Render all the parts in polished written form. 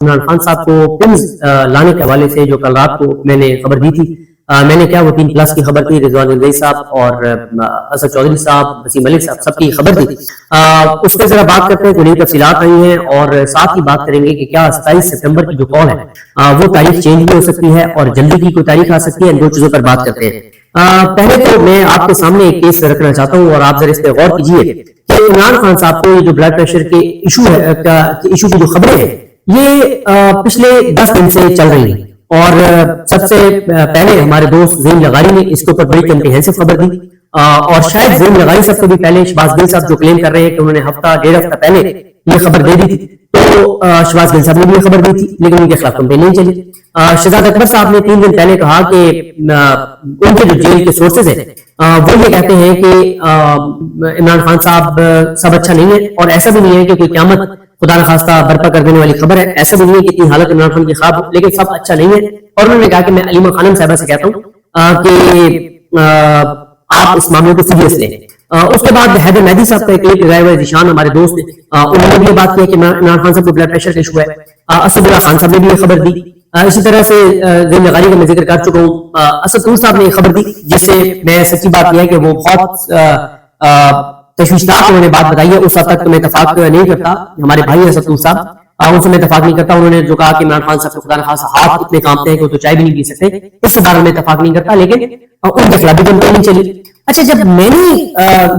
عمران خان صاحب کو پنز لانے کے حوالے سے جو کل رات کو میں نے خبر دی تھی، میں نے کیا وہ 3+ کی خبر تھی، رضوان الرئی صاحب اور اسد چودھری صاحب، وسیم ملک صاحب، سب کی خبر تھی. اس پہ ذرا بات کرتے ہیں کہ نئی تفصیلات آئی ہیں، اور ساتھ ہی بات کریں گے کہ کیا 27 سپٹمبر کی جو کال ہے وہ تاریخ چینج بھی ہو سکتی ہے اور جلدی کی کوئی تاریخ آ سکتی ہے. ان دو چیزوں پر بات کرتے ہیں. پہلے تو میں آپ کے سامنے ایک کیس رکھنا چاہتا ہوں اور آپ ذرا اس پہ غور کیجیے کہ عمران خان صاحب کو یہ جو بلڈ پریشر کے ایشو کی جو خبریں ہیں یہ پچھلے 10 دن سے چل رہی ہیں، اور سب سے پہلے ہمارے دوست زین لغاری نے اس کے اوپر بڑی کمپریہنسو خبر دی، اور شاید زین لغاری صاحب کو بھی پہلے شہباز گل صاحب جو کلیم کر رہے ہیں کہ انہوں نے ڈیڑھ ہفتہ پہلے یہ خبر دے دی تھی، تو شہباز گل صاحب نے بھی یہ خبر دی تھی لیکن ان کے خلاف کمپلین نہیں چلی. شہزاد اکبر صاحب نے 3 دن پہلے کہا کہ ان کے جو جیل کے سورسز ہیں وہ یہ کہتے ہیں کہ عمران خان صاحب سب اچھا نہیں ہے، اور ایسا بھی نہیں ہے کہ کوئی قیامت خدا نخواستہ برپا کر دینے والی خبر ہے، ایسا بھی نہیں ہے کہ اتنی حالت عمران خان کی خواب ہو، لیکن سب اچھا نہیں ہے. اور انہوں نے کہا کہ میں علیمہ خانم صاحبہ سے کہتا ہوں کہ آپ اس معاملے کو سیریس لیں. اس کے بعد حیدر مہدی صاحب کا ایک کلپ لگایا ہوا ہے، ذیشان ہمارے دوست ہیں، انہوں نے بھی یہ بات کی کہ عمران خان صاحب کو بلڈ پریشر کا ایشو ہے. اسد اللہ خان صاحب نے بھی یہ خبر دی. اسی طرح سے زین لغاری کا میں ذکر کر چکا ہوں، اسد طور صاحب نے یہ خبر دی، جس سے میں سچی بات یہ ہے کہ وہ بہت تشویشناک انہوں نے بات بتائی ہے. اس حد تک تو میں اتفاق نہیں کرتا، ہمارے بھائی اسد طور صاحب ان سے میں اتفاق نہیں کرتا. انہوں نے جو کہا کہ عمران خان صاحب کو خدا نخواستہ ہاتھ اتنے کانپتے ہیں کہ وہ تو چائے بھی نہیں پی سکتے، اس سے بارے میں اتفاق نہیں کرتا، لیکن ان کے خلاف بھی کمپلین نہیں چلی. اچھا، جب میں نے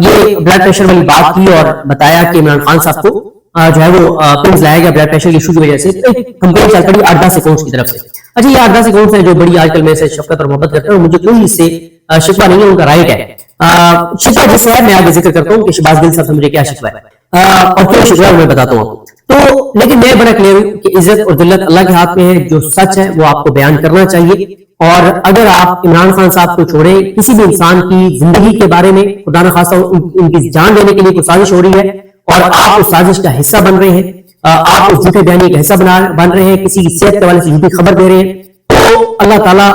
یہ بلڈ پریشر والی بات کی اور بتایا کہ عمران خان صاحب کو جو ہے وہ پنز لایا گیا بلڈ پریشر کی ایشو کی وجہ سے، کمپلین چل پڑی 8-10 اکاؤنٹس کی طرف سے. اچھا، یہ 8-10 اکاؤنٹس ہیں جو بڑی آج کل میں سے شفقت اور محبت کرتے ہیں، اور مجھے کوئی اس سے شکوہ نہیں ہے، ان کا رائٹ ہے. شکوہ جس سے ہے میں آگے ذکر کرتا ہوں کہ شہباز گل صاحب سے مجھے کیا شکوہ ہے اور کیوں شکوہ ہے میں بتاتا ہوں. تو لیکن میں بڑا کلیئر ہوں کہ عزت اور ذلت اللہ کے ہاتھ میں ہے، جو سچ ہے وہ آپ کو بیان کرنا چاہیے. اور اگر آپ عمران خان صاحب کو چھوڑیں، کسی بھی انسان کی زندگی کے بارے میں خدا نخواستہ ان کی جان لینے کے لیے کوئی سازش ہو رہی ہے اور آپ اس سازش کا حصہ بن رہے ہیں، آپ اس جھوٹے بیانی کا حصہ بن رہے ہیں، کسی کی صحت کے حوالے سے جھوٹی خبر دے رہے ہیں، تو اللہ تعالیٰ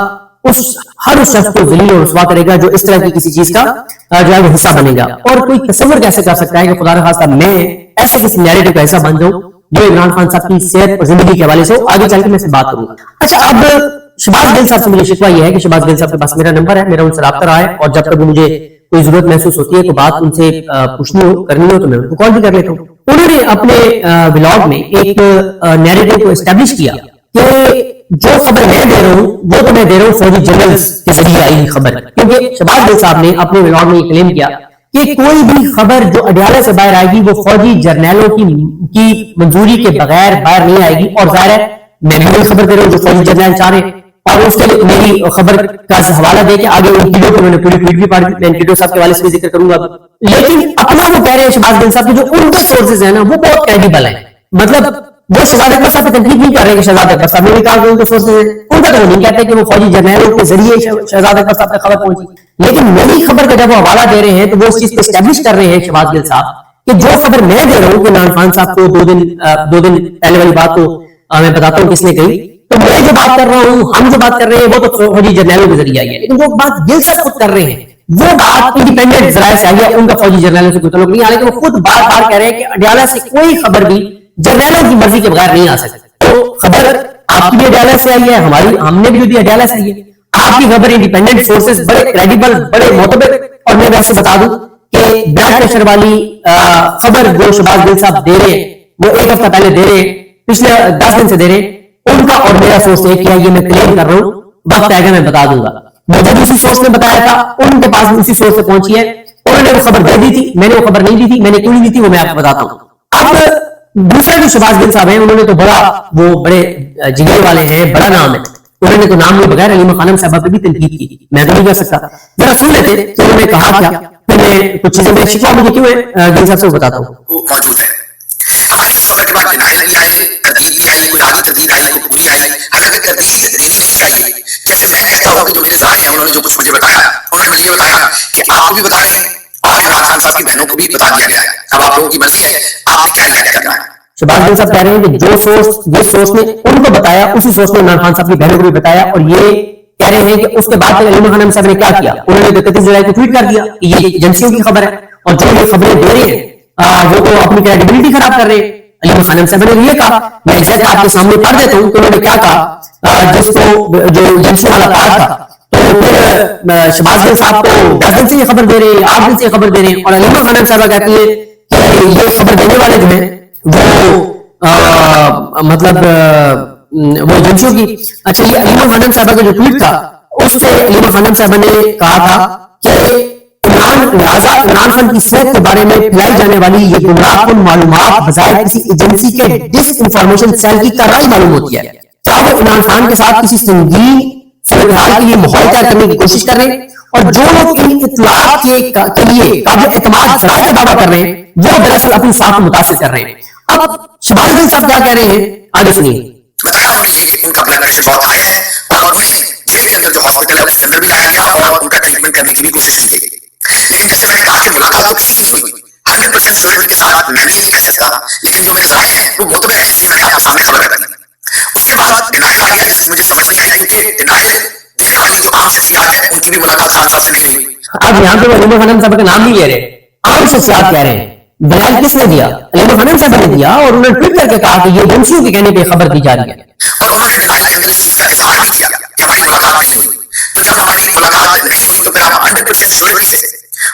ہر اس شخص کو ذلیل اور رسوا کرے گا جو اس طرح کی کسی چیز کا جو ہے وہ حصہ بنے گا. اور کوئی تصور کیسے کر سکتا ہے کہ خدا نخواستہ میں ایسے کسی نیریٹو کا حصہ بن جاؤں جو عمران خان صاحب کی صحت اور زندگی کے حوالے سے آگے چل کے میں سے بات کروں گا. اچھا، اب شہباز گل صاحب سے مجھے شکوہ یہ ہے کہ شہباز گل صاحب کے پاس میرا نمبر ہے، میرا ان سے رابطہ رہا ہے، اور جب تک مجھے کوئی ضرورت محسوس ہوتی ہے کوئی بات ان سے پوچھنی ہو کرنی ہو تو میں ان کو کال بھی کر لیتا ہوں. انہوں نے اپنے ولاگ میں ایک نیریٹو کو اسٹیبلش کیا کہ جو خبر میں دے رہا ہوں وہ تو میں دے رہا ہوں فوجی جنرلز کے ذریعے آئی خبر، کیونکہ شہباز گل صاحب نے اپنے ولاگ میں یہ کلیم کیا کہ کوئی بھی خبر جو اڈیالہ سے باہر آئے گی وہ فوجی جرنیلوں کی منظوری کے بغیر باہر نہیں آئے گی. اور ظاہر ہے میں بھی خبر دے رہا ہوں جو فوجی جرنیل چاہ رہے ہیں، اور اس کے لیے میری خبر کا حوالہ دے کے آگے ان ویڈیو کو انہوں نے پوری ٹویٹ بھی پاڑی، میں ان ویڈیو صاحب کے حوالے سے بھی ذکر کروں گا. لیکن اپنا وہ کہہ رہے ہیں شہباز گل صاحب کے جو ان کے سورسز ہیں نا وہ بہت کریڈیبل ہیں، مطلب وہ شہزاد اکبر صاحب پہ تنقید نہیں کر رہے کہ شہزاد اکبر صاحب نے بھی کہا کہ ان کے سورسز ہیں، ان کا تو نہیں کہتے کہ وہ فوجی جرنیلوں کے ذریعے شہزاد اکبر صاحب تک خبر پہنچی. لیکن میری خبر کا جب وہ حوالہ دے رہے ہیں تو وہ اس چیز کو اسٹیبلش کر رہے ہیں شہباز گل صاحب کہ جو خبر میں دے رہا ہوں کہ عمران خان صاحب کو 2 دن پہلے والی بات کو میں بتاتا ہوں کس نے کہی، تو میں جو بات کر رہا ہوں، ہم جو بات کر رہے ہیں وہ تو فوجی جرنیلوں کے ذریعے آئی ہے، لیکن جو بات گل صاحب خود کر رہے ہیں وہ بات انڈیپینڈنٹ ذرائع سے آئی ہے، ان کا فوجی جرنیلوں سے کوئی تعلق نہیں. حالانکہ وہ خود بار بار کہہ رہے ہیں کہ اڈیالہ سے کوئی خبر بھی جرنیلوں کی مرضی کے بغیر نہیں آ سکتی. تو خبر آپ کی بھی اڈیالہ سے آئی ہے، ہم نے بھی جو دی اڈیالہ سے آئی ہے. آپ کی خبر انڈیپینڈنٹ سورسز بڑے کریڈیبل بڑے معتبر، اور میں ویسے بتا دوں کہ بلڈ پریشر والی خبر جو شہباز گل صاحب دے رہے ہیں وہ 1 ہفتہ پہلے دے رہے ہیں، پچھلے 10 دن سے دے رہے ہیں، ان کا اور میرا سورس ایک کیا یہ میں کلیم کر رہا ہوں، وقت آئے گا میں بتا دوں گا. مجھے دوسری سورس نے بتایا تھا، ان کے پاس دوسری سورس سے پہنچی ہے، انہوں نے وہ خبر دے دی تھی، میں نے وہ خبر نہیں دی تھی، میں نے کیوں نہیں دی تھی وہ میں آپ کو بتاتا ہوں. اب دوسرا جو شہباز گل صاحب ہیں انہوں نے تو وہ بڑے جگر والے ہیں، بڑا نام ہے، انہوں نے تو نام لیے بغیر علیمہ خانم صاحبہ پہ بھی تنقید کی، میں تو نہیں کر سکتا. ذرا سن لیتے کہ انہوں نے کہا کیا، پھر میں کچھ چیزیں میں شکوہ مجھے کیوں ہے گل صاحب سے بتاتا ہوں. موجود ہے ہماری اس خبر کے بعد ڈینائل بھی آئے، تردید بھی آئی، کوئی آگے تردید آئی، کوئی قبولی آئی، حالانکہ تردید دینی نہیں چاہیے. جیسے میں کہتا ہوں کہ جو میرے ذرائع ہیں انہوں نے جو کچھ مجھے بتایا، انہوں نے مجھے یہ بتایا کہ آپ کو بھی بتا رہے ہیں اور عمران خان صاحب کی بہنوں کو بھی بتا دیا گیا ہے. اب آپ لوگوں کی مرضی ہے آپ نے کیا ریئیکٹ کرنا ہے. شہباز گل صاحب کہہ رہے ہیں کہ جو سورس جس سورس نے ان کو بتایا اسی سورس نے عمران خان صاحب کی بہنوں کو بھی بتایا، اور یہ کہہ رہے ہیں کہ اس کے بعد علیمہ خانم صاحب نے کیا کیا، انہوں نے 31 جولائی کو ٹویٹ کر دیا کہ یہ ایجنسیوں کی خبر ہے، اور جو یہ خبریں دے رہے ہیں وہ تو اپنی کریڈیبلٹی خراب کر رہے ہیں. علیمہ خانم صاحبہ نے یہ کہا, میں ایگزیکٹ آپ کے سامنے پڑھ دیتا ہوں کہ انہوں نے کیا کہا. جس کو جو ایجنسی والا پارٹ تھا, تو پھر شہباز گل صاحب کو 10 دن سے یہ خبر دے رہے ہیں, 8 دن سے یہ خبر دے رہے ہیں, اور علیمہ خانم صاحبہ کہتی ہے کہ یہ خبر دینے والے جو ہیں وہ مطلب وہ ایجنسیوں کی. اچھا, یہ علیمہ خانم صاحبہ کا جو ٹویٹ تھا اس سے علیمہ خانم صاحبہ نے کہا تھا کہ عمران خان کی صحت کے بارے میں پھیلائی جانے والی یہ گمراہ کن معلومات بظاہر کسی ایجنسی کے ڈس انفارمیشن سیل کی کارروائی معلوم ہوتی ہے. چاہے وہ عمران خان کے ساتھ کسی سنگین صورتحال کے لیے ماحول تیار کرنے کی کوشش کر رہے ہیں, اور جو لوگ ان اطلاعات کے لیے قابل اعتماد ذرائع کا دعویٰ کر رہے ہیں وہ دراصل اپنی ساتھ متاثر کر رہے ہیں. اب شہباز گل صاحب کیا کہہ رہے ہیں, آگے سنیے. بتایا انہوں نے یہ کہ ان کا بلڈ پریشر بہت ہائی ہے اور انہیں جیل کے اندر جو ہاسپٹل ہے اس کے اندر بھی لایا گیا اور ان کا ٹریٹمنٹ کرنے کی بھی کوشش کی گئی. لیکن جیسے میں نے کہا کہ ملاقات تو کسی کی نہیں ہوئی, 100% شیورٹی کے ساتھ میں بھی یہ نہیں کہہ سکتا, لیکن جو میرے ذرائع ہیں وہ معتبر ہیں, اس لیے میں نے آپ کے سامنے خبر رکھ دی. اس کے بعد ڈینائل آ گیا جس کی مجھے سمجھ نہیں آئی, کیونکہ ڈینائل دینے والی جو عام شخصیات ہیں ان کی بھی ملاقات خان صاحب سے نہیں ہوئی. اب یہاں پہ علیمہ خانم صاحب کا نام نہیں لے رہے, عام شخصیات کہہ رہے ہیں. دلائل کس نے دیا؟ علیمہ خانم صاحب نے دیا, اور انہوں نے ٹویٹ کر کے کہا کہ یہ ایجنسیوں کے کہنے پہ خبر دی جا رہی ہے, اور انہوں نے ڈینائل کے اندر اس چیز کا اظہار بھی کیا کہ ہماری ملاقات نہیں ہوئی. تو جب ہماری ملاقات نہیں ہوئی تو پھر ہم 100% شیورٹی سے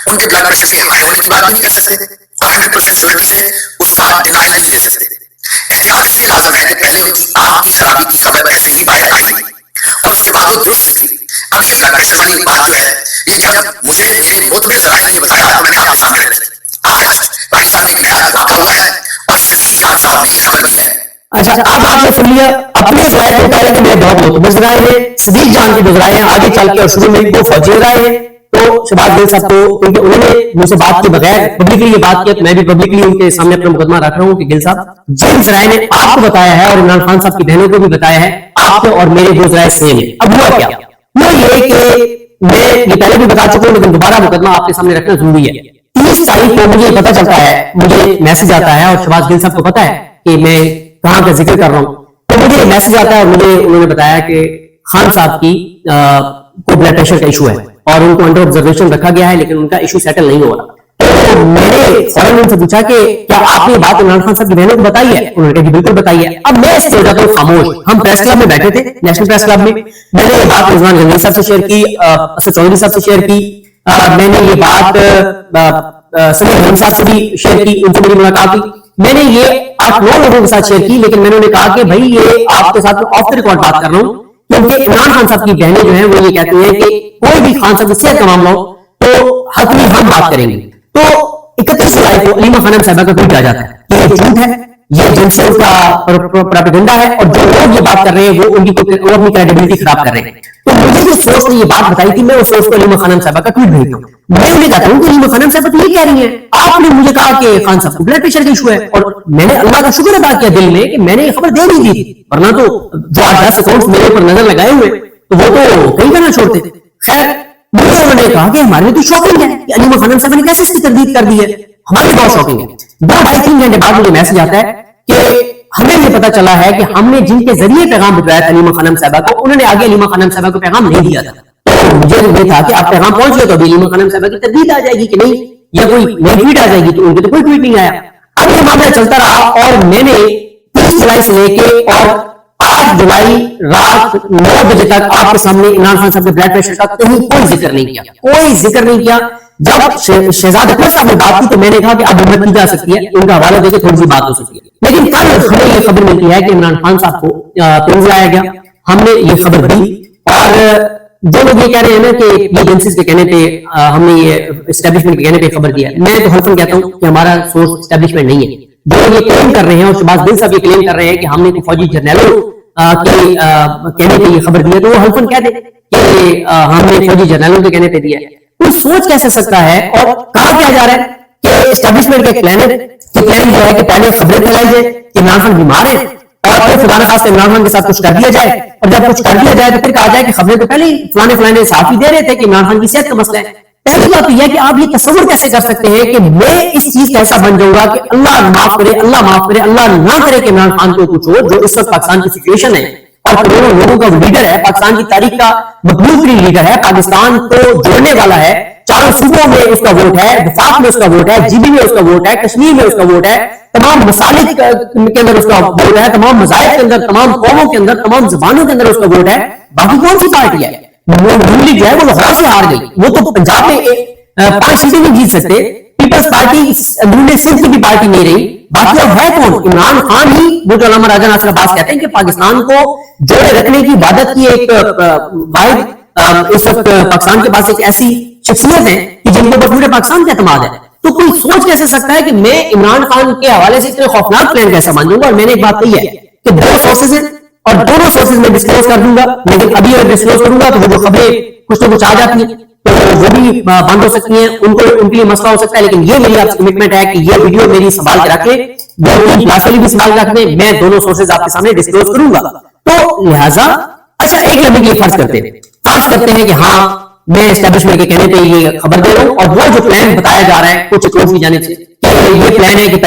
ان کے بلڈ پریشر کے ہائی ہونے کی بات بھی نہیں کر سکتے, اور 100% شیورٹی سے اس کا ڈینائل بھی نہیں دے سکتے. احتیاط اس لیے لازم ہے کہ پہلے ان کی آنکھ کی خرابی کی خبر ایسے ہی باہر آئی ہوئی اور اس کے بعد وہ درست تھی. اب یہ بلڈ پریشر والی بات جو ہے یہ جب مجھے میرے معتبر ذرائع نے بتایا تو میں نے آپ کے سامنے رکھ دی. آج پاکستان میں ایک نیا واقعہ ہوا ہے اور شفیق جان صاحب نے یہ خبر دی ہے. اچھا, اب آپ نے سن لیا اپنے ذرائع کو, پہلے کہ میرے بہت معتبر ذرائع ہیں, صدیق جان کے جو ذرائع ہیں, آگے چل کے اور شروع میں وہ فوجی ذرائع ہیں. تو شہباز گل صاحب کو, کیونکہ انہوں نے مجھ سے بات کی بغیر پبلکلی یہ بات کی, تو میں بھی پبلکلی ان کے سامنے اپنا مقدمہ رکھ رہا ہوں کہ گل صاحب جن ذرائع نے آپ کو بتایا ہے اور عمران خان صاحب کی بہنوں کو بھی بتایا ہے, آپ کے اور میرے دو ذرائع سیم ہیں. اب ہوا کیا؟ وہ یہ کہ میں یہ پہلے بھی بتا چکا ہوں لیکن دوبارہ مقدمہ آپ کے سامنے رکھنا ضروری ہے. 30 تاریخ کو مجھے پتا چلتا ہے, مجھے میسج آتا ہے, اور شہباز گل صاحب کو پتا ہے کہ میں کہاں کا ذکر کر رہا ہوں, تو مجھے میسج آتا ہے اور مجھے انہوں نے بتایا کہ خان صاحب کی کو بلڈ پریشر کا ایشو ہے اور ان کو انڈر آبزرویشن رکھا گیا ہے, لیکن ان کا ایشو سیٹل نہیں ہو رہا. تو میں نے فوراً ان سے پوچھا کہ کیا آپ نے یہ بات عمران خان صاحب کی بہنوں کو بتائی ہے؟ انہوں نے کہا کہ بالکل بتائی ہے. اب میں اس سے ہو جاتا ہوں خاموش. ہم پریس کلب میں بیٹھے تھے, نیشنل پریس کلب میں نے یہ بات رضوان جنگل صاحب سے شیئر کی, اسد چودھری صاحب سے شیئر کی, میں نے یہ بات سمیر حریم صاحب سے بھی شیئر کی, ان سے میری ملاقات ہوئی. میں نے یہ 8-9 لوگوں کے ساتھ شیئر کی, لیکن میں نے کہا کہ بھائی یہ آپ کے ساتھ آف دا ریکارڈ بات کر رہا ہوں, کیونکہ عمران خان صاحب کی بہنیں جو ہیں وہ یہ کہتی ہیں کہ کوئی بھی خان صاحب کی صحت کا معاملہ ہو تو حتمی ہم بات کریں گے. تو 31 جولائی کو علیمہ خانم صاحبہ کا ٹویٹ آ جاتا ہے کہ یہ جھوٹ ہے, یہ ایجنسیوں کا پروپیگنڈا ہے, اور جو لوگ یہ بات کر رہے ہیں وہ ان کی اپنی کریڈیبلٹی خراب کر رہے ہیں. تو مجھے جس سورس نے یہ بات بتائی تھی, میں اس سورس کو علیمہ خانم صاحبہ کا ٹویٹ بھیجتا ہوں. میں انہیں کہتا ہوں کہ علیمہ خانم صاحبہ تو یہ کہہ رہی ہیں, آپ نے مجھے کہا کہ خان صاحب کو بلڈ پریشر کا ایشو ہے, اور میں نے اللہ کا شکر ادا کیا دل میں کہ میں نے یہ خبر دے نہیں دی تھی, ورنہ تو جو 8-10 اکاؤنٹس میرے اوپر نظر لگائے ہوئے تو وہ تو کہیں نہ چھوڑتے. خیر, مجھے انہوں نے کہا کہ ہمارے لیے تو شاکنگ ہے کہ علیمہ خانم صاحبہ نے کیسے اس کی تردید کر دی ہے, ہمارے بہت شاکنگ ہے. 2-3 گھنٹے بعد مجھے میسج آتا ہے کہ ہمیں یہ پتا چلا ہے کہ ہم نے جن کے ذریعے پیغام بھجوایا تھا علیمہ خانم صاحبہ کو, انہوں نے آگے علیمہ خانم صاحبہ کو پیغام نہیں دیا تھا. تو مجھے یہ تھا کہ آپ پیغام پہنچ گئے تو ابھی علیمہ خانم صاحبہ کی تردید آ جائے گی کہ نہیں, یا کوئی نئی ٹویٹ آ جائے گی, تو ان کے تو کوئی ٹویٹ نہیں آیا. اب یہ معاملہ چلتا رہا, اور میں نے 30 جولائی سے لے کے اور 8 جولائی رات 9 بجے تک آپ کے سامنے عمران خان صاحب کے بلڈ پریشر کا کہیں کوئی ذکر نہیں کیا. جب شہزاد اکبر صاحب نے بات کی تو میں نے کہا کہ اب ہمت کی جا سکتی ہے, ان کا حوالہ دے کے تھوڑی سی بات ہو سکتی ہے. لیکن کل ہمیں یہ خبر ملتی ہے کہ عمران خان صاحب کو پنز لایا گیا, ہم نے یہ خبر دی, اور جو لوگ یہ کہہ رہے ہیں نا کہ یہ ایجنسیز کے کہنے پہ ہم نے یہ اسٹیبلشمنٹ کے کہنے پہ خبر دیا, میں تو حلفاً کہتا ہوں کہ ہمارا سورس اسٹیبلشمنٹ نہیں ہے. جو یہ کلیم کر رہے ہیں, اور شہباز گل صاحب یہ کلیم کر رہے ہیں کہ ہم نے کوئی فوجی جرنیلوں کے کہنے پہ یہ خبر دی ہے, تو وہ حلفاً کہہ دیں کہ ہم نے فوجی جرنیلوں کے کہنے پہ دیا ہے. کوئی سوچ کیسے سکتا ہے, اور کہا کیا جا رہا ہے کہ اسٹیبلشمنٹ کا ایک پلان ہے کہ پلان جو ہے کہ پہلے خبریں پھیلائی جائے کہ عمران خان بیمار ہے, اور پھر خدا نخواستہ عمران خان کے ساتھ کچھ کر دیا جائے, اور جب کچھ کر دیا جائے تو پھر کہا جائے کہ خبریں تو پہلے فلانے صحافی دے رہے تھے کہ عمران خان کی صحت کا مسئلہ ہے. پہلی بات یہ ہے کہ آپ یہ تصور کیسے کر سکتے ہیں کہ میں اس چیز کا ایسا بن جاؤں گا کہ اللہ معاف کرے, اللہ نہ کرے کہ عمران خان کو کچھ ہو, جو اس وقت پاکستان کی سچویشن ہے, اور کروڑوں لوگوں کا لیڈر ہے, پاکستان کی تاریخ کا مقبول ترین لیڈر ہے, پاکستان کو جوڑنے والا ہے, چاروں صوبوں میں اس کا ووٹ ہے, وفاق میں اس کا ووٹ ہے, GB میں اس کا ووٹ ہے, کشمیر میں اس کا ووٹ ہے, تمام مسالک کے اندر اس کا ووٹ ہے, تمام مذاہب کے اندر, تمام قوموں کے اندر, تمام زبانوں کے اندر اس کا ووٹ ہے. باقی کون سی پارٹی ہے؟ نون لیگ جو ہے وہ لاہور سے ہار گئی, وہ تو پنجاب میں 5 سیٹیں نہیں جیت سکتے. پیپلز پارٹی نون سندھ کی بھی پارٹی نہیں رہی. باقی اب ہے کون؟ عمران خان ہی, وہ جو علامہ راجہ ناصر عباس کہتے ہیں کہ پاکستان کو جوڑے رکھنے کی عبادت کی ایک واحد اس وقت پاکستان کے پاس ایک ایسی شخصیت ہے کہ جن کے اوپر پورے پاکستان کا اعتماد ہے. تو کوئی سوچ کیسے سکتا ہے کہ میں عمران خان کے حوالے سے اتنے خوفناک پلان کیسا مان جاؤں گا؟ اور میں نے ایک بات کہی ہے کہ 2 سورسز ہیں اور دونوں سورسز میں ڈسکلوز کر دوں گا, لیکن ابھی اگر ڈسکلوز کروں گا تو وہ جو خبریں کچھ نہ کچھ آ جاتی ہیں تو وہ بھی بند ہو سکتی ہیں, ان کے لیے مسئلہ ہو سکتا ہے. لیکن یہ میری آپ سے کمٹمنٹ ہے کہ یہ ویڈیو میری سنبھال کے رکھ لیں, کلاس والی بھی سنبھال کے رکھ لیں, میں دونوں سورسز آپ کے سامنے ڈسکلوز کروں گا. تو لہٰذا اچھا ایک لمحے کے لیے فرض کرتے ہیں کہ ہاں میں اسٹیبلشمنٹ کے کہنے پہ یہ خبر دے رہا ہوں اور وہ جو پلان بتایا جا رہا ہے کچھ اکاؤنٹس کی جانب سے کہ یہ پلان ہے کہ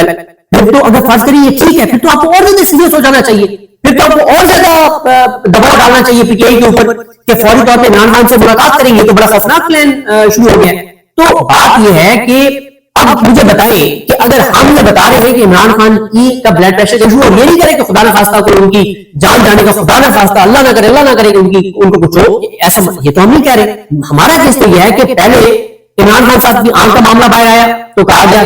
پھر تو اگر فرض کریے یہ ٹھیک ہے, پھر تو آپ کو اور زیادہ سیریس ہو جانا چاہیے, پھر تو آپ کو اور زیادہ دباؤ ڈالنا چاہیے PTI کے اوپر کہ فوری طور پہ عمران خان سے ملاقات کریں گے. تو بڑا خوفناک پلان شروع ہو گیا ہے. تو بات یہ ہے کہ اب مجھے بتائیں کہ اگر ہم یہ بتا رہے ہیں کہ عمران خان کا بلڈ پریشر ایشو, اور یہ نہیں کرے کہ خدا نہ خواستہ کوئی ان کی جان جانے کا, خدا نہ خواستہ اللہ نہ کرے کہ ان کو کچھ ہو, ایسا یہ تو ہم نہیں کہہ رہے. ہمارا کیس تو یہ ہے کہ پہلے عمران خان صاحب کی آنکھ کا معاملہ باہر آیا تو کہا گیا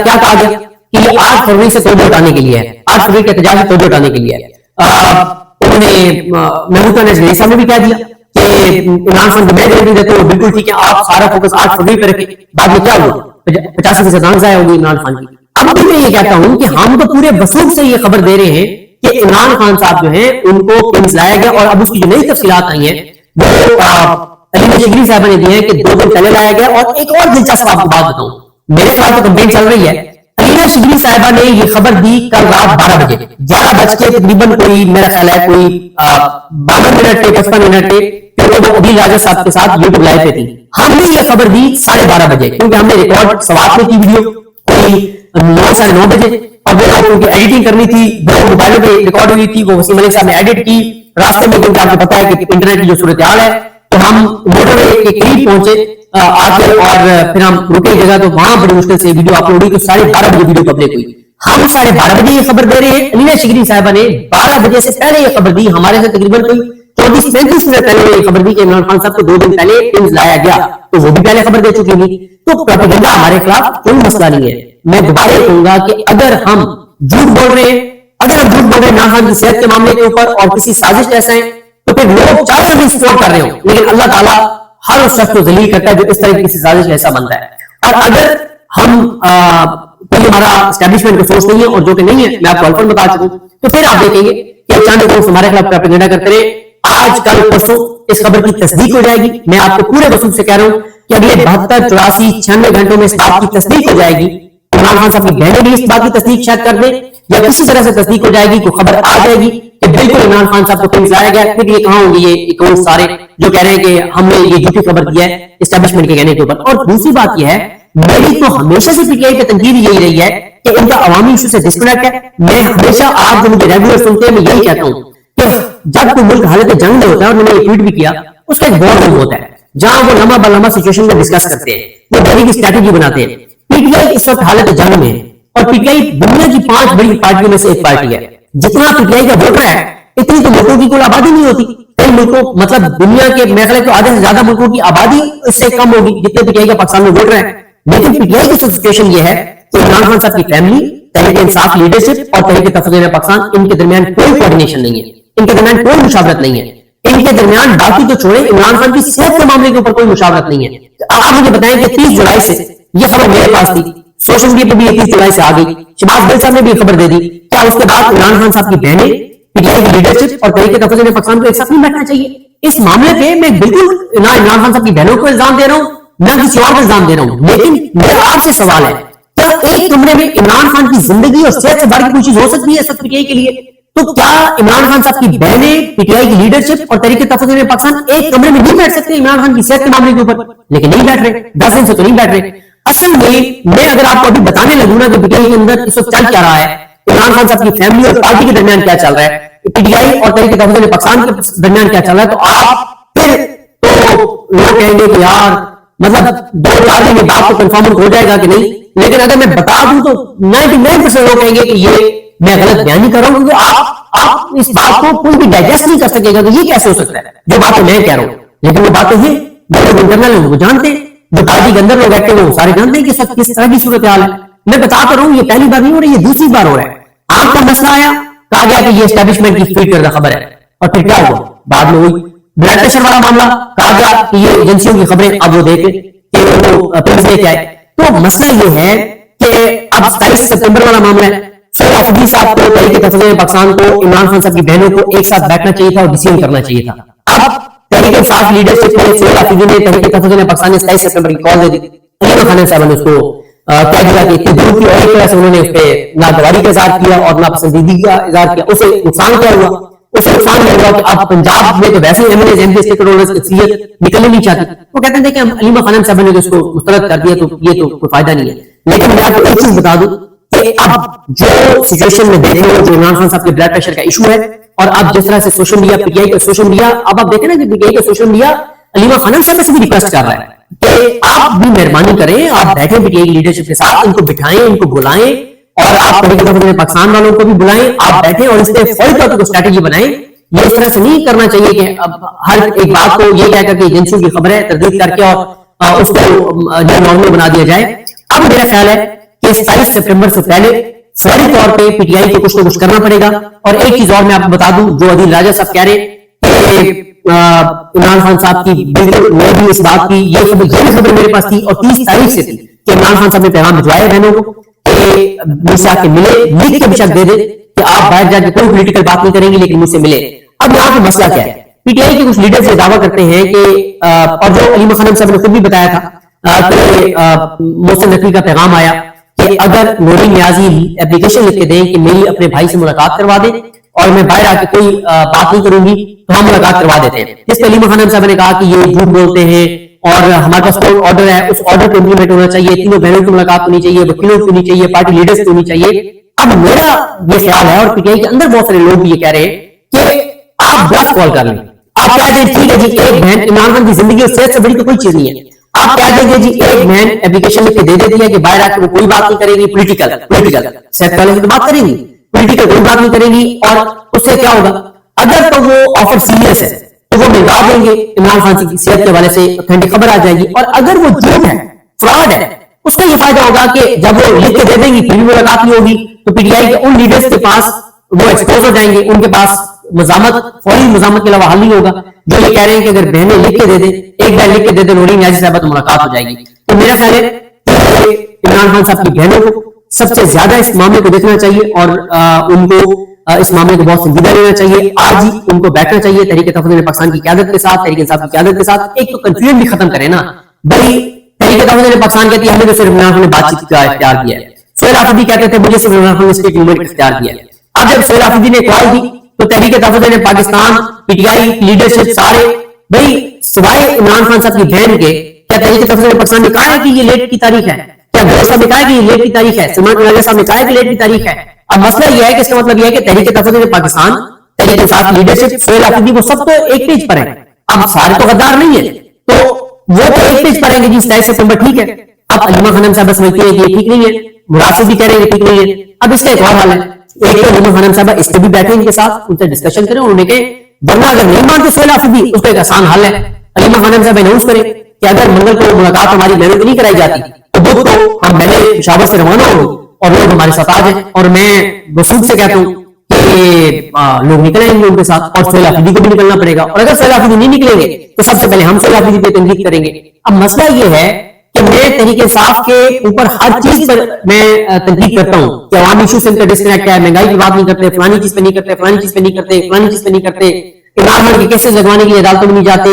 کہ یہ 8 فروری سے توجہ اٹھانے کے لیے ہے, 8 فروری کے احتجاج سے توجہ اٹھانے کے لیے ہے. انہوں نے محمود خان صاحب نے بھی کہہ دیا کہ عمران خان کو میں نہیں دیتے ہو, بالکل ٹھیک ہے, آپ سارا فوکس 8 فروری پہ رکھیں. بعد میں کیا ہوا, 85% آنکھ ضائع ہوگی عمران خان کی. اب میں یہ کہتا ہوں کہ ہم تو پورے وسوخ سے یہ خبر دے رہے ہیں کہ عمران خان صاحب جو ہیں ان کو کنز لایا گیا, اور اب اس کی جو نئی تفصیلات آئی ہیں وہ علینا شبلی صاحبہ نے دی ہیں کہ 2 دن پہلے لایا گیا. اور ایک اور دلچسپ آپ کو بات بتاؤں, میرے خلاف تو کمپلین چل رہی ہے. علینا شبلی صاحبہ نے یہ خبر دی کل رات 12 بجے, 12 بج کے تقریباً کوئی میرا خیال ہے کوئی 52 منٹ پہ 55 منٹ پہ, کیونکہ عدیل راجہ صاحب کے ساتھ یوٹیوب لائیو پہ تھی. ہم نے یہ خبر دی 12:30 بجے, کیونکہ ہم نے ریکارڈ سوات میں کی ویڈیو کوئی 9 ساڑھے 9 بجے, اور وہ کیونکہ ایڈیٹنگ کرنی تھی, دو موبائلوں پہ ریکارڈ ہوئی تھی, وہ وسیم ملک صاحب نے ایڈٹ کی راستے میں, کیونکہ آپ کو پتا ہے کہ انٹرنیٹ کی جو صورتحال ہے. تو ہم موٹر وے کے قریب پہنچے آ کے, اور پھر ہم رکے جگہ, تو وہاں بڑی مشکل سے ویڈیو اپلوڈ ہوئی, تو 12:30 بجے ویڈیو پبلک ہوئی. ہم 12:30 بجے یہ خبر دے رہے ہیں, علینا شگری صاحبہ نے 12 بجے سے پہلے یہ خبر دی, ہمارے سے تقریباً کوئی 34-35 منٹ پہلے یہ خبر دی کہ عمران خان صاحب کو 2 دن پہلے کنز لایا گیا, تو وہ بھی پہلے خبر دے چکی تھی. تو پروپیگنڈا ہمارے خلاف کوئی مسئلہ نہیں ہے. میں دوبارہ کہوں گا کہ اگر ہم جھوٹ بول رہے ہیں, عمران خان کی صحت کے معاملے کے اوپر اور کسی سازش جیسا ہے, تو پھر لوگ چاہے بھی سپورٹ کر رہے ہوں, لیکن اللہ تعالیٰ ہر اس شخص کو ذلیل کرتا ہے جو اس طرح کی کسی سازش کا حصہ بنتا ہے. اور اگر ہم کوئی ہمارا اسٹیبلشمنٹ کو سوچ نہیں ہے, اور جو کہ نہیں ہے, میں آپ کو الفاظ بتا چکوں, تو پھر آپ دیکھیں گے کہ اچانک لوگ ہمارے خلاف پروپیگنڈا کرتے رہے. آج کل پرسوں اس خبر کی تصدیق ہو جائے گی. میں آپ کو پورے وصول سے کہہ رہا ہوں کہ اگلے 72 84 96 گھنٹوں میں اس بات کی تصدیق ہو جائے گی. عمران خان صاحب کی بہنیں بھی اس بات کی تصدیق شاید کر دیں, یا کسی طرح سے تصدیق ہو جائے گی, کوئی خبر آ جائے گی کہ بالکل عمران خان صاحب کو کنز لایا گیا. پھر یہ کہاں ہوں گے یہ اکاؤنٹ سارے جو کہہ رہے ہیں کہ ہم نے یہ جھوٹی خبر دیا ہے اسٹیبلشمنٹ کے کہنے کے اوپر. اور دوسری بات یہ ہے, میری تو ہمیشہ سے PTI پہ تنقید یہی رہی ہے کہ ان کا عوامی ایشو سے ڈسکنیکٹ ہے. میں ہمیشہ آپ جو مجھے ریگولر سنتے ہیں, میں یہی کہتا ہوں کہ جب کوئی ملک حالت جنگ میں ہوتا ہے, اور میں نے یہ ٹویٹ بھی کیا, اس کا ایک وار روم ہوتا ہے جہاں وہ لمبا بلمبا سچویشن کو ڈسکس کرتے ہیں, وہ دہلی کی اسٹریٹجی بناتے ہیں. PTI اس وقت حالت جنگ میں ہے, اور PTI دنیا کی 5 بڑی پارٹیوں میں سے ایک پارٹی ہے. جتنا PTI کا ووٹر ہے اتنی تو ملکوں کی کوئی آبادی نہیں ہوتی. کئی ملکوں, مطلب دنیا کے میرے خیال ہے آدھے سے زیادہ ملکوں کی آبادی اس سے کم ہوگی جتنے PTI کا پاکستان میں ووٹر ہیں. لیکن PTI کی سچویشن یہ ہے کہ عمران خان صاحب کی فیملی, تحریک انصاف لیڈرشپ اور تحریک تفریح پاکستان, ان کے درمیان کوئی کوآرڈینیشن نہیں ہے, ان کے درمیان کوئی مشاورت نہیں ہے. ان کے درمیان باقی تو چھوڑیں, عمران خان کی صحت کے معاملے کے اوپر کوئی مشاورت نہیں ہے. آپ مجھے بتائیں کہ 30 جولائی سے یہ خبر میرے پاس تھی, سوشل میڈیا پہ بھی 30 جولائی سے آ گئی, شہباز گل صاحب نے بھی خبر دے دی, کیا اس کے بعد عمران خان صاحب کی بہنیں PTI کی لیڈرشپ اور تحریک تفریح پاکستان کو ایک ساتھ نہیں بیٹھنا چاہیے؟ اس معاملے پہ میں بالکل نہ عمران خان صاحب کی بہنوں کو الزام دے رہا ہوں, نہ کسی اور کو الزام دے رہا ہوں. لیکن میرا آپ سے سوال ہے, کیا ایک کمرے میں عمران خان کی زندگی اور صحت سے بڑھ کے کوئی چیز ہو سکتی ہے اس وقت PTI کے لیے؟ تو کیا عمران خان صاحب کی بہنیں, PTI کی لیڈرشپ اور تحریک تفریح پاکستان ایک کمرے میں نہیں بیٹھ سکتے عمران خان کی صحت کے معاملے کے اوپر؟ لیکن نہیں بیٹھ رہے, 10 دن سے تو نہیں بیٹھ رہے. اصل میں اگر آپ کو ابھی بتانے لگوں نا کہ PTI کے اندر اس وقت چل کیا رہا ہے, عمران خان صاحب کی فیملی اور پارٹی کے درمیان کیا چل رہا ہے, PTI اور تحریک تفریح پاکستان کے درمیان کیا چل رہا ہے, تو آپ پھر تو لوگ کہیں گے کہ یار مطلب 2-4 دن میں بات کو کنفرم ہو جائے گا کہ نہیں. لیکن اگر میں بتا دوں تو 99% لوگ کہیں گے کہ یہ میں غلط بیان نہیں کر رہا ہوں, کیونکہ آپ اس بات کو کوئی بھی ڈائجسٹ نہیں کر سکے گا کہ یہ کیسے ہو سکتا ہے جو باتیں میں کہہ رہا ہوں. لیکن وہ باتیں ہیں جو لوگ انٹرنل ہیں وہ جانتے ہیں, جو پارٹی کے اندر لوگ بیٹھے ہیں وہ سارے جانتے ہیں کہ سب کس طرح کی صورتحال ہے. میں بتاتا رہا ہوں یہ پہلی بار نہیں ہو رہی, یہ دوسری بار ہو رہا ہے. آپ کا مسئلہ آیا, کہا گیا کہ یہ اسٹیبلشمنٹ کی فیڈ کردہ خبر ہے, اور پھر کیا ہوا بعد میں ہوئی بلڈ پریشر والا معاملہ, کہا گیا کہ یہ ایجنسیوں کی خبریں اب وہ دیکھیں کہ وہ پولیس لے کے آئے. تو مسئلہ یہ ہے کہ اب 27 سپتمبر والا معاملہ ہے. سید آفریدی صاحب کو, تحریک تفضل پاکستان کو, عمران خان صاحب کی بہنوں کو ایک ساتھ بیٹھنا چاہیے تھا اور ڈیسیژن کرنا چاہیے تھا. اب تحریک انصاف لیڈرشپ میں سید آفریدی نے تحریک تفضل پاکستان نے 27 سپتمبر کی کال دے دی. عمران خان صاحب نے اس کو کہہ دیا کہ اتنی دور کی, اور ایک طرح سے انہوں نے اس پہ ناگواری کا اظہار کیا اور ناپسندیدگی کا اظہار کیا. اسے نقصان کیا ہوا, اسے نقصان یہ ہوا کہ اب پنجاب میں تو ویسے ہی MLAs MPs اسٹیک ہولڈرز کی اکثریت نکلنے نہیں چاہتی. وہ کہتے ہیں کہ ہم علیمہ خانم صاحب نے اس کو مسترد کر دیا تو یہ تو کوئی فائدہ نہیں ہے. لیکن میں آپ کو ایک چیز بتا دوں کہ اب جو سچویشن میں دیکھ رہے ہو, جو عمران خان صاحب کے بلڈ پریشر کا ایشو ہے, اور اب جس طرح سے سوشل میڈیا, پی ٹی آئی کا سوشل میڈیا, اب آپ دیکھیں نا کہ پی ٹی آئی کا سوشل میڈیا علیمہ خانم صاحب سے بھی ریکویسٹ کر رہا ہے کہ آپ بھی مہربانی کریں, آپ بیٹھیں پی ٹی آئی کی لیڈرشپ کے ساتھ, ان کو بٹھائیں, ان کو بلائیں, اور آپ پاکستان والوں کو بھی بلائیں, آپ بیٹھیں اور اس پہ فوری طور پر اسٹریٹجی بنائیں. یہ اس طرح سے نہیں کرنا چاہیے کہ اب ہر ایک بات کو یہ کہہ کر کے ایجنسیوں کی خبر ہے تردید کر کے اور اس کو نارمل بنا دیا جائے. اب میرا خیال ہے کہ 27 سپٹمبر سے پہلے فوری طور پہ پی ٹی آئی کو کچھ نہ کچھ کرنا پڑے گا. اور ایک چیز اور میں آپ کو بتا دوں, جو عدیل راجہ صاحب کہہ رہے کہ عمران خان صاحب کی, بالکل میں بھی اس بات کی یہ خبر میرے پاس تھی اور 30 تاریخ سے تھی کہ عمران خان صاحب نے پیغام بھجوایا بہنوں کو کہ مجھ سے آ کے ملے, لکھ کے بے شک دے دے کہ آپ باہر جا کے کوئی پولیٹیکل بات نہیں کریں گے لیکن مجھ سے ملے. اب یہاں کا مسئلہ کیا ہے, پی ٹی آئی کے کچھ لیڈر سے دعویٰ کرتے ہیں کہ, اور جو علیمہ خانم صاحب نے خود بھی بتایا تھا کہ محسن نقوی کا پیغام آیا کہ اگر نوری نیازی اپلیکیشن لکھ کے دیں کہ میری اپنے بھائی سے ملاقات کروا دیں اور میں باہر آ کے کوئی بات نہیں کروں گی تو ہم ملاقات کروا دیتے ہیں. جس پہ علیمہ خانم صاحب نے کہا کہ یہ جھوٹ بولتے ہیں اور ہمارے پاس کوئی آرڈر ہے, اس آرڈر کو امپلیمنٹ ہونا چاہیے, تینوں بہنوں کی ملاقات ہونی چاہیے, وکیلوں کی ہونی چاہیے, پارٹی لیڈرز کی ہونی چاہیے. اب میرا یہ خیال ہے, اور پی ٹی آئی کے اندر بہت سارے لوگ بھی یہ کہہ رہے ہیں کہ آپ بلف کال کر لیں, آپ کہہ دیں ٹھیک ہے جی ایک بہن, عمران خان کی زندگی اور صحت سے بڑی تو کوئی چیز نہیں ہے, آپ کہہ دیں گے جی ایک بہن اپلیکیشن لکھ کے دے دیتی ہے کہ باہر آ کے وہ کوئی بات نہیں کرے گی, پولیٹیکل صحت والے سے بات کریں گی, پولیٹیکل کوئی بات نہیں کریں گی, اور اس سے کیا ہوگا اگر تو وہ آفر سیریس ہے تو وہ ملوا دیں گے عمران خان کی صحت کے حوالے سے اتھینٹک خبر آ جائے گی. اور اگر وہ جھوٹ ہے, فراڈ ہے, اس کا یہ فائدہ ہوگا کہ جب وہ لکھ کے دے دیں گی پھر بھی ملاقات نہیں ہوگی تو پی ٹی آئی کے ان لیڈرز کے پاس وہ ایکسپوز ہو جائیں گے, ان کے پاس مزاحمت, فوری مزاحمت کے علاوہ حل نہیں ہوگا. جو یہ کہہ رہے ہیں کہ اگر بہنیں لکھ کے دے دیں, ایک بہن لکھ کے دے دیں نوری نیازی صاحبہ تو ملاقات ہو جائے گی. تو میرا خیال ہے کہ عمران خان صاحب کی بہنوں کو سب سے زیادہ اس معاملے کو دیکھنا چاہیے اور ان کو اس معاملے کو بہت سنجیدہ لینا چاہیے. آج ہی ان کو بیٹھنا چاہیے تحریک تفضل پاکستان کی قیادت کے ساتھ, تحریک انصاف کی قیادت کے ساتھ. ایک تو کنفیوژن بھی ختم کرے نا بھائی, تحریک تفضل پاکستان کہتی ہے ہم نے تو صرف عمران خان نے بات چیت کا اختیار کیا ہے, سہیل آفریدی کہتے تھے مجھے صرف عمران خان نے اسٹیٹ موومنٹ کا اختیار کیا ہے. اب جب سہیل آفریدی نے کال دی تو تحریک تفضل Pakistan, P T I leadership سارے بھائی سوائے عمران خان صاحب کی بہن کے, کیا تحریک تفضل پاکستان نے کہا ہے کہ یہ لیٹ کی تاریخ ہے, کیا گھر صاحب نے کہا ہے کہ یہ لیٹ کی تاریخ ہے, سلمان راجہ صاحب نے کہا ہے کہ لیٹ کی تاریخ ہے. اب مسئلہ یہ ہے کہ اس کا مطلب یہ ہے کہ تحریک تفضل پاکستان, تحریک انصاف لیڈرشپ, سہیل آفریدی وہ سب تو ایک پیج پر ہیں. اب سارے تو غدار نہیں ہے تو وہ تو ایک پیج پر ہیں کہ جی 27 سپٹمبر ٹھیک ہے. اب علیمہ خانم صاحب سمجھتی ہے کہ یہ ٹھیک نہیں ہے, مراد بھی کہہ رہے ہیں کہ ٹھیک نہیں ہے. اب اس کا ایک اور حال ہے, ایک تو علیمہ خانم صاحب اس پہ بھی بیٹھے ان کے ساتھ, ان سے ڈسکشن کریں, انہوں نے کہ ورنہ اگر نہیں مانتے سہیل آفریدی اس کا ایک آسان حل ہے, علیمہ خانم صاحب اناؤنس کریں کہ اگر منگل کو ملاقات ہماری بہنوں کی نہیں کرائی جاتی تو بدھ کو ہم بہنیں پشاور سے روانہ ہوں اور لوگ ہمارے ساتھ آ جائیں. اور میں وسوخ سے کہتا ہوں کہ لوگ نکل آئیں گے ان کے ساتھ, اور سہیل آفریدی کو بھی نکلنا پڑے گا, اور اگر سہیل آفریدی نہیں نکلیں گے تو سب سے پہلے ہم سہیل آفریدی پہ تنقید کریں گے. اب مسئلہ یہ ہے کہ میں تحریک انصاف کے اوپر ہر چیز پر میں تنقید کرتا ہوں کہ عوامی ایشو سے ان کا ڈسکنیکٹ ہے, مہنگائی کی بات نہیں کرتے, فلانی چیز پہ نہیں کرتے, فلانی چیز پہ نہیں کرتے, فلانی چیز پہ نہیں کرتے, عمران خان کے کیسز لگوانے کے لیے عدالتوں میں نہیں جاتے,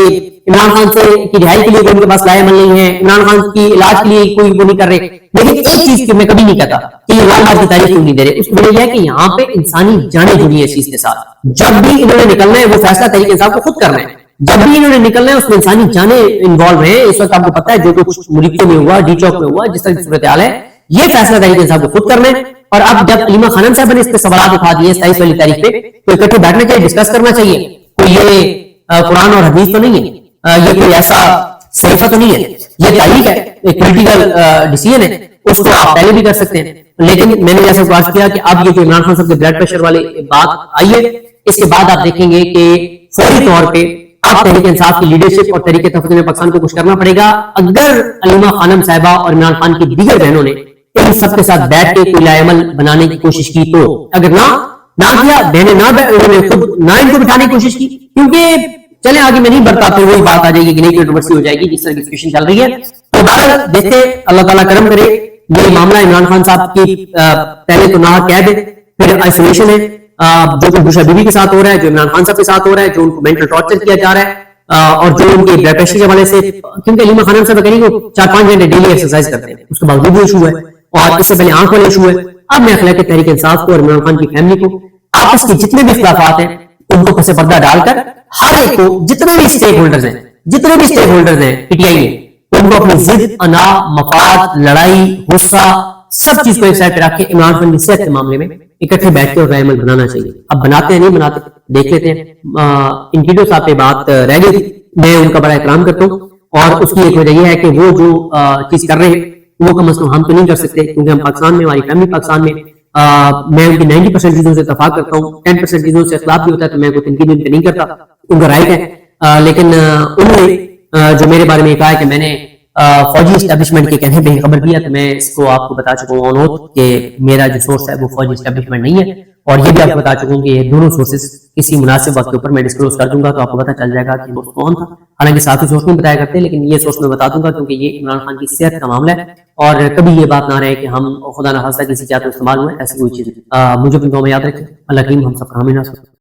عمران خان سے کی رہائی کے لیے ان کے پاس لائے عمل نہیں ہے, عمران خان کی علاج کے لیے کوئی وہ نہیں کر رہے. لیکن ایک چیز کی میں کبھی نہیں کہتا کہ یہ عمران خان کی تاریخ کیوں نہیں دے رہے. اس کی وجہ یہ ہے کہ یہاں پہ انسانی جانیں جڑی ہے اس چیز کے ساتھ. جب بھی انہوں نے نکلنا ہے وہ فیصلہ تحریک انصاف کو خود کرنا ہے, جب بھی انہوں نے نکلنا ہے اس میں انسانی جانیں انوالو ہیں. اس وقت آپ کو پتا ہے جو کچھ مریکوں میں ہوا, ڈی چوک میں ہوا, جس طرح کی صورتحال ہے, یہ فیصلہ تحریک انصاف کو خود کرنا ہے. اور اب جب علیمہ خانم صاحب نے اس پہ سوالات اٹھا دیے 27 والی تاریخ پہ, تو اکٹھے بیٹھنا چاہیے, ڈسکس کرنا چاہیے. کوئی یہ قرآن اور حدیث تو نہیں ہے, یہ کوئی ایسا صحیفہ تو نہیں ہے، یہ تحریک ہے، ایک پولیٹیکل ڈیسیژن ہے، اس کو آپ پہلے بھی کر سکتے ہیں. لیکن میں نے جیسے بات کیا کہ اب یہ جو عمران خان صاحب کے بلڈ پریشر والی بات آئی ہے، اس کے بعد آپ دیکھیں گے کہ فوری طور پہ اب تحریک انصاف کی لیڈرشپ اور تحریک تفکر پاکستان کو کچھ کرنا پڑے گا. اگر علیمہ خانم صاحبہ اور عمران خان کی دیگر بہنوں نے ان سب کے ساتھ بیٹھ کے کوئی لائے عمل بنانے کی کوشش کی تو، اگر نہ کیا، بہنیں انہوں نے خود نہ ان کو بٹھانے کی کوشش کی، کیونکہ چلیں آگے میں نہیں بڑھتا پھر وہی بات آ جائے گی کہ نہیں کنٹروورسی ہو جائے گی جس طرح کی سچویشن چل رہی ہے. تو بہرحال دیکھتے اللہ تعالیٰ کرم کرے. یہ معاملہ عمران خان صاحب کی پہلے تو نہ قید ہے، پھر آئسولیشن ہے، جو کہ بشرا بیوی کے ساتھ ہو رہا ہے، جو عمران خان صاحب کے ساتھ ہو رہا ہے، جو ان کو مینٹل ٹارچر کیا جا رہا ہے، اور جو ان کے بلڈ پریشر کے حوالے سے، کیونکہ علیمہ خانم صاحب کہیں گے 4-5 گھنٹے ڈیلی ایکسرسائز کرتے ہیں، اس کے باوجود بھی ایشو ہے، اور اس سے پہلے آنکھ والے ایشو ہے. اب میں خیال ہے کہ تحریک انصاف کو اور عمران خان کی فیملی کو آپس کے جتنے بھی اختلافات ہیں ان کو پس پردہ ڈال کر ہر ایک کو، جتنے بھی اسٹیک ہولڈرز ہیں پی ٹی آئی میں، ان کو اپنی ضد، انا، مفاد، لڑائی، غصہ، سب چیز کو ایک سائڈ پہ رکھ کے عمران خان کی صحت کے معاملے میں اکٹھے بیٹھ کے اور رائے عمل بنانا چاہیے. اب بناتے ہیں نہیں بناتے دیکھ لیتے ہیں. ان ویڈیو صاحب پہ بات رہ گئی تھی، میں ان کا بڑا احترام کرتا ہوں، اور اس کی ایک وجہ یہ ہے کہ وہ جو چیز کر رہے ہیں وہ کم از کم ہم تو نہیں کر سکتے، کیونکہ ہم پاکستان میں، ہماری فیملی پاکستان میں. میں ان کی 90% چیزوں سے اتفاق کرتا ہوں، 10% چیزوں سے اختلاف بھی ہوتا ہے تو میں کوئی تنقید ان پہ نہیں کرتا، ان کا رائٹ ہے. لیکن انہوں نے جو میرے بارے میں کہا ہے کہ میں نے فوجی اسٹیبلشمنٹ کے کہنے پہ خبر دیا، تو میں اس کو آپ کو بتا چکا ہوں آن کہ میرا جو سورس ہے وہ فوجی اسٹیبلشمنٹ نہیں ہے، اور یہ بھی آپ کو بتا چکا ہوں کہ یہ دونوں سورسز کسی مناسب وقت کے اوپر میں ڈسکلوز کر دوں گا تو آپ کو پتہ چل جائے گا کہ وہ کون تھا. حالانکہ ساتھی سورس نہیں بتایا کرتے، لیکن یہ سورس میں بتا دوں گا کیونکہ یہ عمران خان کی صحت کا معاملہ ہے، اور کبھی یہ بات نہ رہے کہ ہم خدا نہ خاصہ کسی چاہتے استعمال ہوئے ایسی کوئی چیز. مجھے اپنی دعا میں یاد رکھیں. اللہ کریم ہم سب کا حامی ناصر.